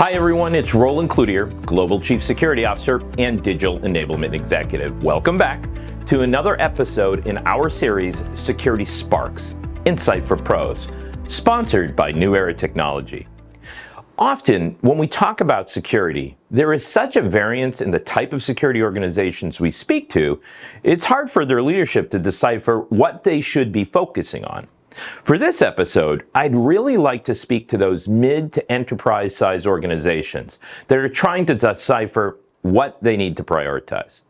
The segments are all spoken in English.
Hi everyone, it's Roland Cloutier, Global Chief Security Officer and Digital Enablement Executive. Welcome back to another episode in our series, Security Sparks, Insight for Pros, sponsored by New Era Technology. Often, when we talk about security, there is such a variance in the type of security organizations we speak to, it's hard for their leadership to decipher what they should be focusing on. For this episode, I'd really like to speak to those mid to enterprise size organizations that are trying to decipher what they need to prioritize.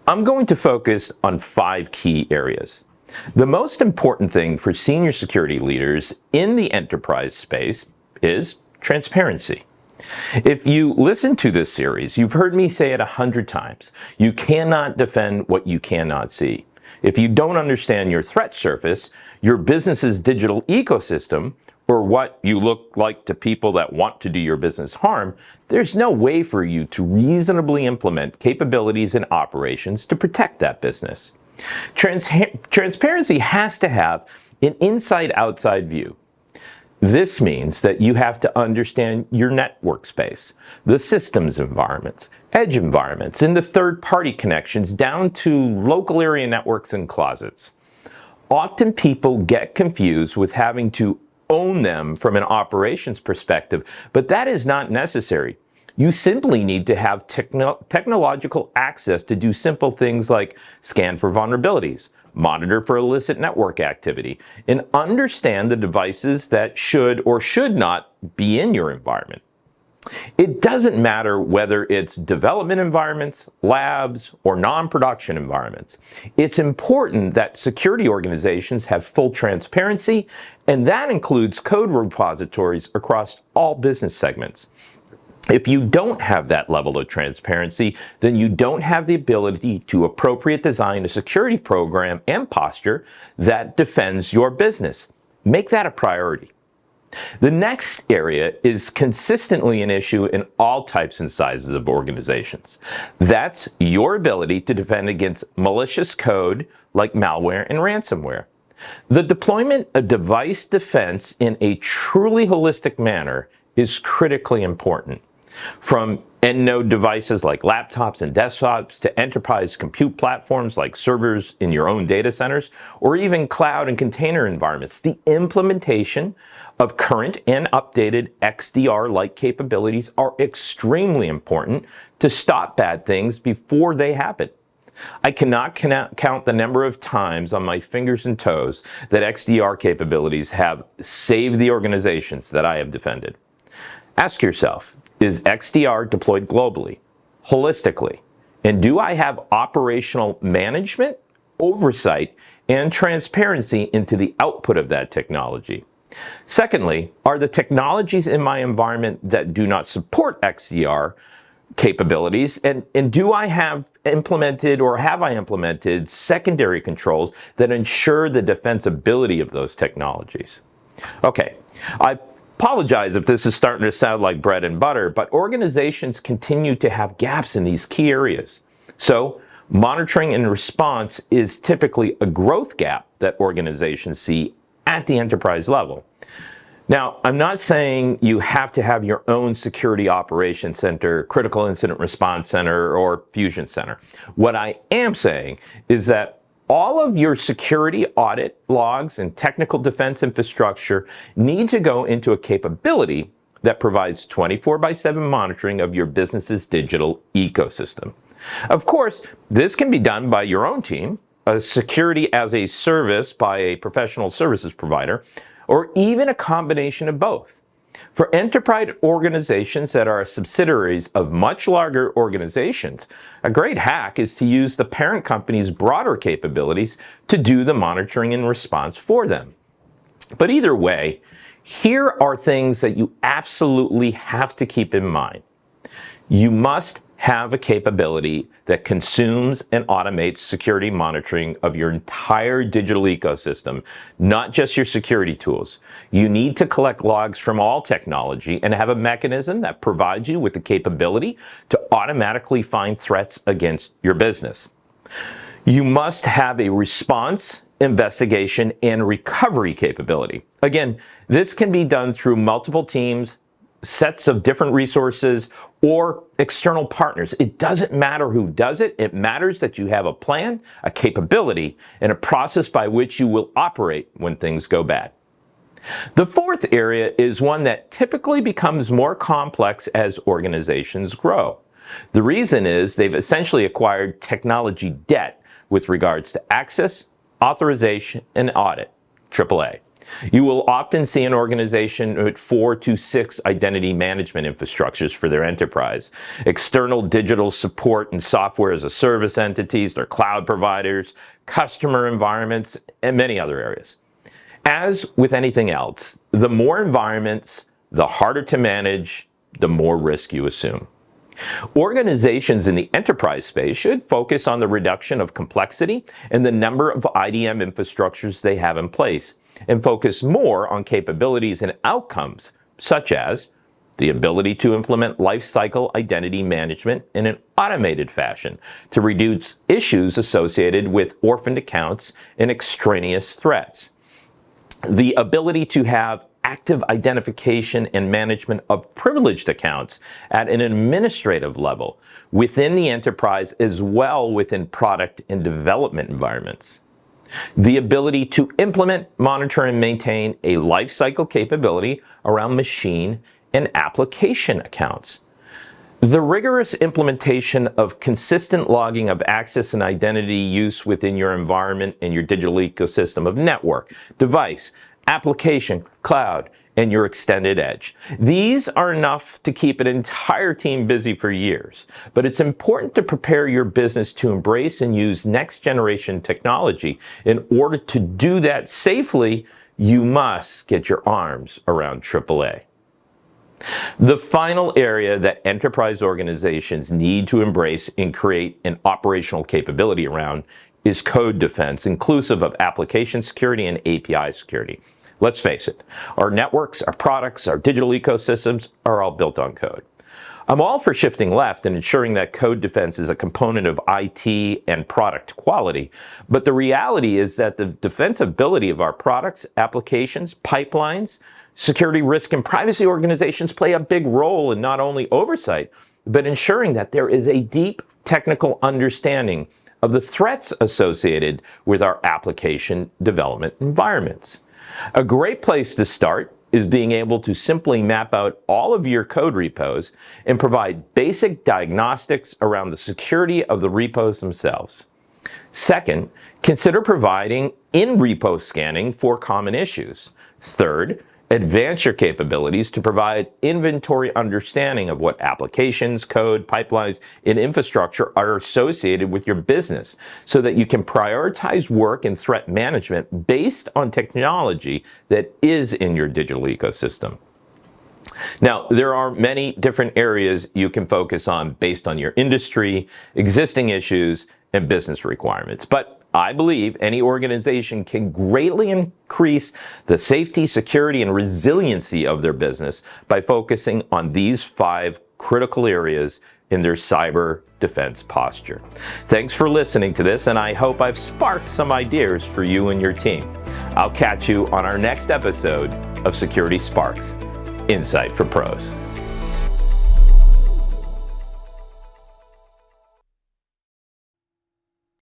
I'm going to focus on 5 key areas. The most important thing for senior security leaders in the enterprise space is transparency. If you listen to this series, you've heard me say it 100 times. You cannot defend what you cannot see. If you don't understand your threat surface, your business's digital ecosystem, or what you look like to people that want to do your business harm, there's no way for you to reasonably implement capabilities and operations to protect that business. Transparency has to have an inside-outside view. This means that you have to understand your network space, the systems environments, edge environments, and the third-party connections down to local area networks and closets. Often people get confused with having to own them from an operations perspective, but that is not necessary. You simply need to have technological access to do simple things like scan for vulnerabilities, monitor for illicit network activity, and understand the devices that should or should not be in your environment. It doesn't matter whether it's development environments, labs, or non-production environments. It's important that security organizations have full transparency, and that includes code repositories across all business segments. If you don't have that level of transparency, then you don't have the ability to appropriately design a security program and posture that defends your business. Make that a priority. The next area is consistently an issue in all types and sizes of organizations. That's your ability to defend against malicious code like malware and ransomware. The deployment of device defense in a truly holistic manner is critically important. From end-node devices like laptops and desktops to enterprise compute platforms like servers in your own data centers, or even cloud and container environments, the implementation of current and updated XDR-like capabilities are extremely important to stop bad things before they happen. I cannot count the number of times on my fingers and toes that XDR capabilities have saved the organizations that I have defended. Ask yourself, is XDR deployed globally, holistically? And do I have operational management, oversight, and transparency into the output of that technology? Secondly, are the technologies in my environment that do not support XDR capabilities, and do I have implemented or have I implemented secondary controls that ensure the defensibility of those technologies? Okay, I apologize if this is starting to sound like bread and butter, but organizations continue to have gaps in these key areas. So, monitoring and response is typically a growth gap that organizations see at the enterprise level. Now, I'm not saying you have to have your own security operations center, critical incident response center, or fusion center. What I am saying is that all of your security audit logs and technical defense infrastructure need to go into a capability that provides 24/7 monitoring of your business's digital ecosystem. Of course, this can be done by your own team, a security as a service by a professional services provider, or even a combination of both. For enterprise organizations that are subsidiaries of much larger organizations, a great hack is to use the parent company's broader capabilities to do the monitoring and response for them. But either way, here are things that you absolutely have to keep in mind. You must have a capability that consumes and automates security monitoring of your entire digital ecosystem, not just your security tools. You need to collect logs from all technology and have a mechanism that provides you with the capability to automatically find threats against your business. You must have a response, investigation, and recovery capability. Again, this can be done through multiple teams, sets of different resources, or external partners. It doesn't matter who does it. It matters that you have a plan, a capability, and a process by which you will operate when things go bad. The fourth area is one that typically becomes more complex as organizations grow. The reason is they've essentially acquired technology debt with regards to access, authorization, and audit, AAA. You will often see an organization with 4 to 6 identity management infrastructures for their enterprise, external digital support and software as a service entities, their cloud providers, customer environments, and many other areas. As with anything else, the more environments, the harder to manage, the more risk you assume. Organizations in the enterprise space should focus on the reduction of complexity and the number of IDM infrastructures they have in place, and focus more on capabilities and outcomes, such as the ability to implement lifecycle identity management in an automated fashion to reduce issues associated with orphaned accounts and extraneous threats, the ability to have active identification and management of privileged accounts at an administrative level within the enterprise as well within product and development environments. The ability to implement, monitor, and maintain a lifecycle capability around machine and application accounts. The rigorous implementation of consistent logging of access and identity use within your environment and your digital ecosystem of network, device, application, cloud, and your extended edge. These are enough to keep an entire team busy for years, but it's important to prepare your business to embrace and use next generation technology. In order to do that safely, you must get your arms around AAA. The final area that enterprise organizations need to embrace and create an operational capability around is code defense, inclusive of application security and API security. Let's face it, our networks, our products, our digital ecosystems are all built on code. I'm all for shifting left and ensuring that code defense is a component of IT and product quality, but the reality is that the defensibility of our products, applications, pipelines, security risk and privacy organizations play a big role in not only oversight, but ensuring that there is a deep technical understanding of the threats associated with our application development environments. A great place to start is being able to simply map out all of your code repos and provide basic diagnostics around the security of the repos themselves. Second, consider providing in-repo scanning for common issues. Third, advance your capabilities to provide inventory understanding of what applications, code, pipelines, and infrastructure are associated with your business so that you can prioritize work and threat management based on technology that is in your digital ecosystem. Now, there are many different areas you can focus on based on your industry, existing issues, and business requirements, but I believe any organization can greatly increase the safety, security, and resiliency of their business by focusing on these 5 critical areas in their cyber defense posture. Thanks for listening to this, and I hope I've sparked some ideas for you and your team. I'll catch you on our next episode of Security Sparks, Insight for Pros.